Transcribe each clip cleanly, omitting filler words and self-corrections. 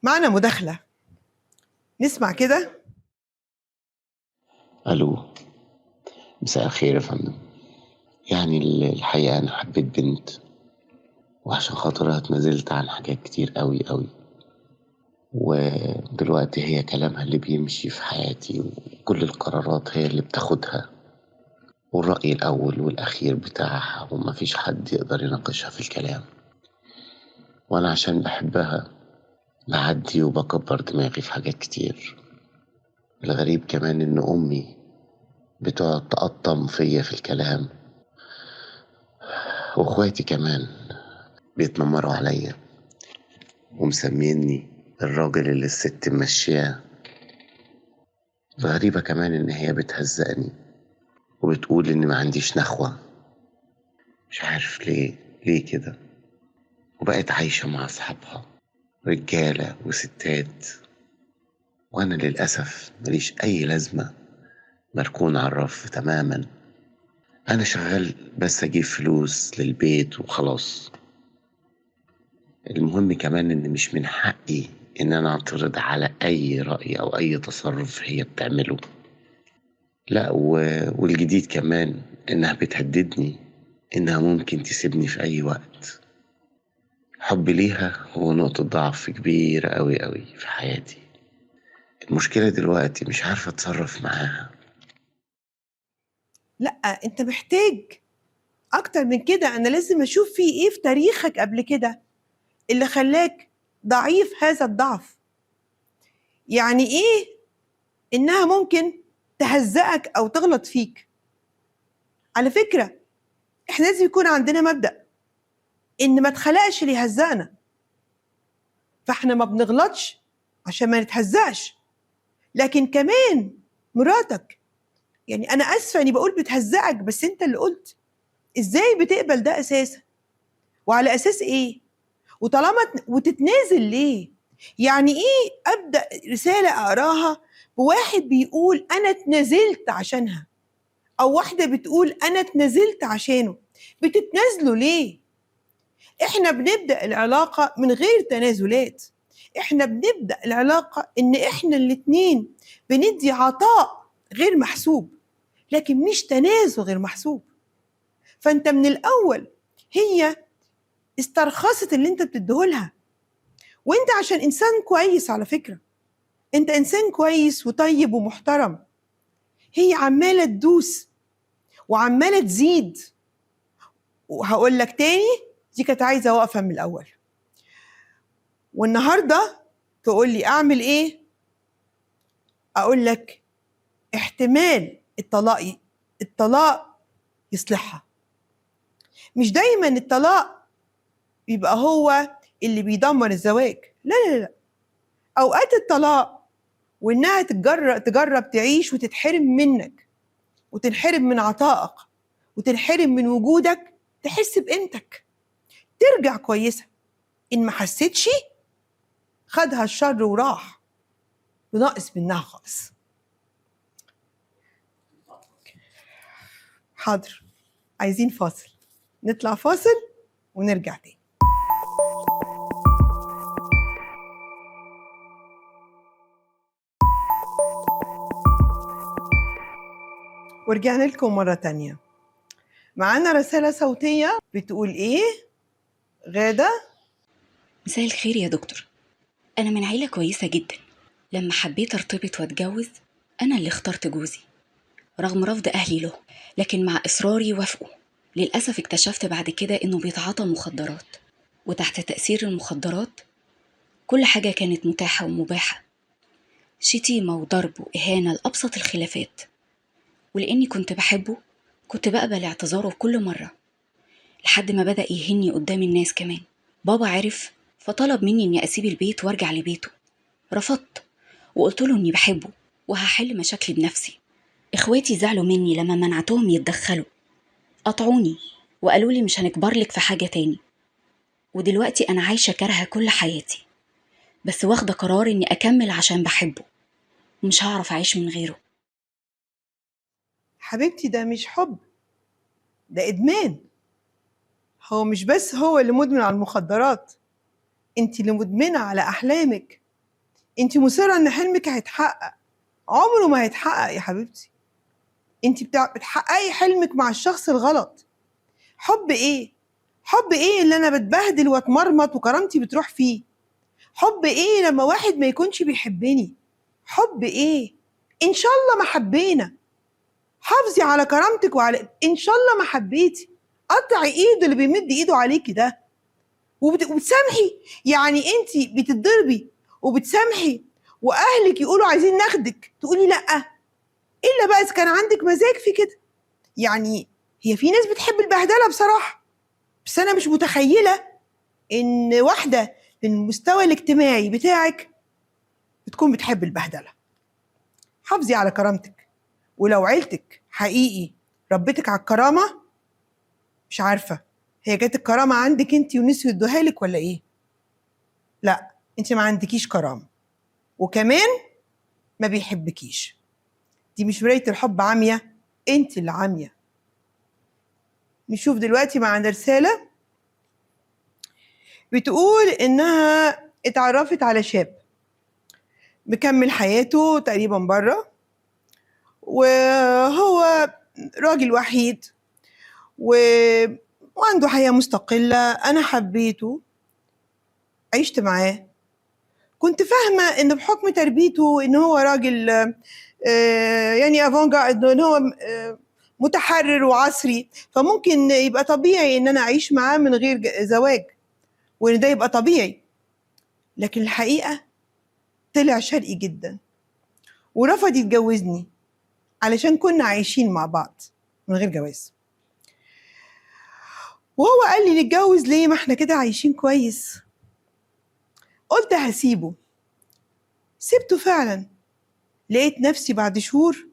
معنا مداخلة، نسمع كده. ألو، مساء الخير يا فندم. يعني الحقيقة أنا حبيت بنت، وعشان خاطرها اتنازلت عن حاجات كتير أوي أوي، ودلوقتي هي كلامها اللي بيمشي في حياتي، وكل القرارات هي اللي بتاخدها، والرأي الأول والأخير بتاعها، ومفيش حد يقدر يناقشها في الكلام. وأنا عشان بحبها بعدي وبكبر دماغي في حاجات كتير. الغريب كمان إن أمي بتقعد تقطم فيا في الكلام، واخواتي كمان بيتنمروا عليا ومسميني الراجل اللي الست ممشياه. الغريبة كمان إن هي بتهزقني وبتقول إني ما عنديش نخوة. مش عارف ليه كده. وبقت عايشة مع أصحابها، رجالة وستات، وأنا للأسف ماليش أي لازمة، مركون على الرف تماما. أنا شغال بس أجيب فلوس للبيت وخلاص. المهم كمان إن مش من حقي إن أنا أعترض على أي رأي أو أي تصرف هي بتعمله. لا والجديد كمان إنها بتهددني إنها ممكن تسيبني في أي وقت. حبي ليها هو نقطة ضعف كبيرة أوي أوي في حياتي. المشكلة دلوقتي مش عارفة أتصرف معاها. لا، انت محتاج اكتر من كده. انا لازم اشوف في ايه في تاريخك قبل كده اللي خلاك ضعيف هذا الضعف. يعني ايه انها ممكن تهزقك او تغلط فيك؟ على فكرة، احنا لازم يكون عندنا مبدأ ان ما اتخلقش اللي يهزقنا، فاحنا ما بنغلطش عشان ما نتهزقش. لكن كمان مراتك، يعني انا اسفه اني بقول بتهزقك، بس انت اللي قلت. ازاي بتقبل ده اساسا؟ وعلى اساس ايه؟ وطالما وتتنازل ليه؟ يعني ايه ابدا رساله اقراها بواحد بيقول انا اتنازلت عشانها، او واحده بتقول انا اتنازلت عشانه؟ بتتنازلوا ليه؟ احنا بنبدا العلاقه من غير تنازلات. احنا بنبدا العلاقه ان احنا الاتنين بندي عطاء غير محسوب، لكن مش تنازل غير محسوب. فانت من الاول هي استرخصت اللي انت بتديهولها. وانت عشان انسان كويس، على فكرة انت انسان كويس وطيب ومحترم، هي عمالة تدوس وعمالة تزيد. وهقول لك تاني، دي كانت عايزة واقفة من الاول. والنهاردة تقول لي اعمل ايه؟ اقول لك احتمال الطلاق يصلحها. مش دايما الطلاق بيبقى هو اللي بيدمر الزواج، لا لا لا. اوقات الطلاق وانها تجرب تعيش وتتحرم منك، وتنحرم من عطائك، وتنحرم من وجودك، تحس بقيمتك، ترجع كويسه. ان ما حسيتش، خدها الشر وراح، بناقص منها خالص. حاضر، عايزين فاصل، نطلع فاصل ونرجع تاني. ورجعنا لكم مرة تانية. معانا رسالة صوتية بتقول ايه؟ غادة. مساء الخير يا دكتور. أنا من عيلة كويسة جدا. لما حبيت ارتبط واتجوز، أنا اللي اخترت جوزي رغم رفض أهلي له، لكن مع إصراري وافقوا. للأسف اكتشفت بعد كده إنه بيتعاطى مخدرات، وتحت تأثير المخدرات كل حاجة كانت متاحة ومباحة، شتيمة وضرب وإهانة لأبسط الخلافات. ولأني كنت بحبه كنت بقبل اعتذاره كل مرة، لحد ما بدأ يهني قدام الناس كمان. بابا عرف فطلب مني إني أسيب البيت وارجع لبيته. رفضت وقلت له إني بحبه وهحل مشاكلي بنفسي. إخواتي زعلوا مني لما منعتهم يتدخلوا، قطعوني وقالوا لي مش هنكبرلك في حاجة تاني. ودلوقتي أنا عايشة كارهة كل حياتي، بس واخدة قرار إني أكمل عشان بحبه، ومش هعرف أعيش من غيره. حبيبتي، ده مش حب، ده إدمان. هو مش بس هو اللي مدمن على المخدرات، انت اللي مدمنة على أحلامك انت مصرة ان حلمك هيتحقق. عمره ما هيتحقق يا حبيبتي. انت بتحققي حلمك مع الشخص الغلط. حب ايه؟ حب ايه اللي انا بتبهدل واتمرمط وكرامتي بتروح فيه؟ حب ايه لما واحد ما يكونش بيحبني؟ حب ايه؟ ان شاء الله ما حبينا. حافظي على كرامتك وعلى ان شاء الله ما حبيتي. قطعي ايد اللي بيمد ايده عليكي ده وبتسامحي. يعني انت بتتضربي وبتسامحي واهلك يقولوا عايزين ناخدك تقولي لا، الا بقى اذا كان عندك مزاج في كده. يعني هي في ناس بتحب البهدله بصراحه، بس انا مش متخيله ان واحده من المستوى الاجتماعي بتاعك بتكون بتحب البهدله. حافظي على كرامتك. ولو عيلتك حقيقي ربتك على الكرامه، مش عارفه هي جت الكرامه عندك انت ونسيوا يدوها لك ولا ايه؟ لا، انت ما عندكيش كرامه، وكمان ما بيحبكيش. دي مش مرايه الحب عاميه، انت اللي عاميه. نشوف دلوقتي معانا رساله بتقول انها اتعرفت على شاب مكمل حياته تقريبا بره، وهو راجل وحيد وعنده حياة مستقلة. أنا حبيته، عشت معاه، كنت فاهمة إن بحكم تربيته إن هو راجل يعني افانجارد، إن هو متحرر وعصري، فممكن يبقى طبيعي إن أنا أعيش معاه من غير زواج، وإن ده يبقى طبيعي. لكن الحقيقة طلع شرقي جدا ورفض يتجوزني علشان كنا عايشين مع بعض من غير جواز. وهو قال لي نتجوز ليه؟ ما احنا كده عايشين كويس. قلت هسيبه. سبته فعلا. لقيت نفسي بعد شهور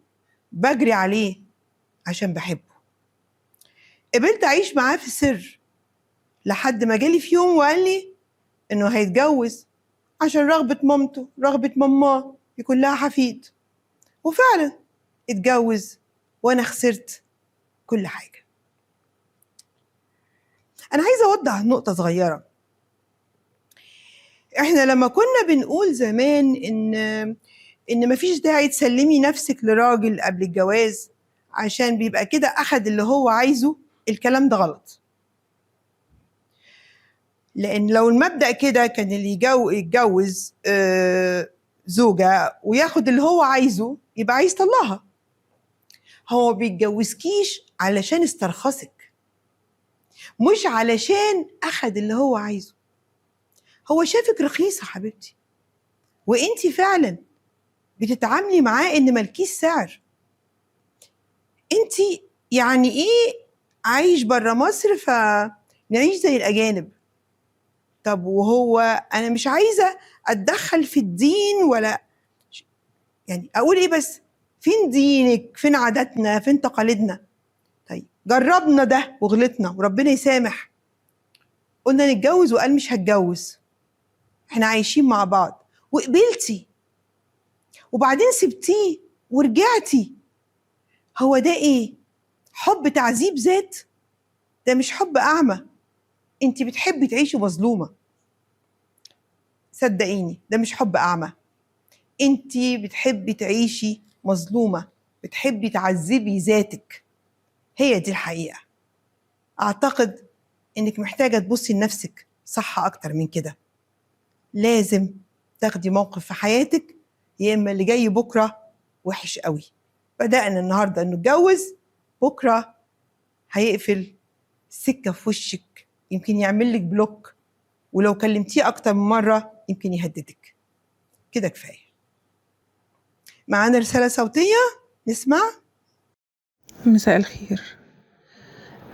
بجري عليه عشان بحبه. قبلت أعيش معاه في سر لحد ما جالي في يوم وقال لي إنه هيتجوز عشان رغبة مامته، رغبة ماماه يكون لها حفيد. وفعلا اتجوز وأنا خسرت كل حاجة. أنا عايزة أوضح نقطة صغيرة. إحنا لما كنا بنقول زمان إن مفيش داعي تسلمي نفسك لراجل قبل الجواز عشان بيبقى كده أخد اللي هو عايزه، الكلام ده غلط. لأن لو المبدأ كده كان اللي يتجوز زوجة وياخد اللي هو عايزه يبقى عايز طلقها. هو بيتجوزكيش علشان استرخصك، مش علشان أخد اللي هو عايزه. هو شافك رخيصة حبيبتي، وإنتي فعلا بتتعاملي معاه إن ملكيش سعر. إنتي يعني إيه عايش برا مصر فنعيش زي الأجانب؟ طب وهو أنا مش عايزة أتدخل في الدين ولا يعني أقول إيه، بس فين دينك؟ فين عاداتنا؟ فين تقاليدنا؟ طيب جربنا ده وغلطنا وربنا يسامح، قلنا نتجوز وقال مش هتجوز، احنا عايشين مع بعض وقبلتي وبعدين سبتيه ورجعتي. هو ده ايه؟ حب تعذيب ذات؟ ده مش حب أعمى. انت بتحبي تعيشي مظلومة، صدقيني ده مش حب أعمى. انت بتحبي تعيشي مظلومة، بتحبي تعذبي ذاتك. هي دي الحقيقة. أعتقد إنك محتاجة تبصي لنفسك صح أكتر من كده. لازم تاخدي موقف في حياتك، يا إما اللي جاي بكرة وحش قوي. بدأنا النهاردة إنه اتجوز، بكرة هيقفل سكة في وشك، يمكن يعمل لك بلوك، ولو كلمتيه أكتر من مرة يمكن يهددك. كده كفاية. معانا رسالة صوتية نسمع. مساء الخير.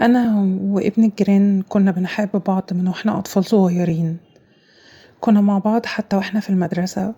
أنا وابن الجيران كنا بنحب بعض من واحنا أطفال صغيرين، كنا مع بعض حتى واحنا في المدرسة،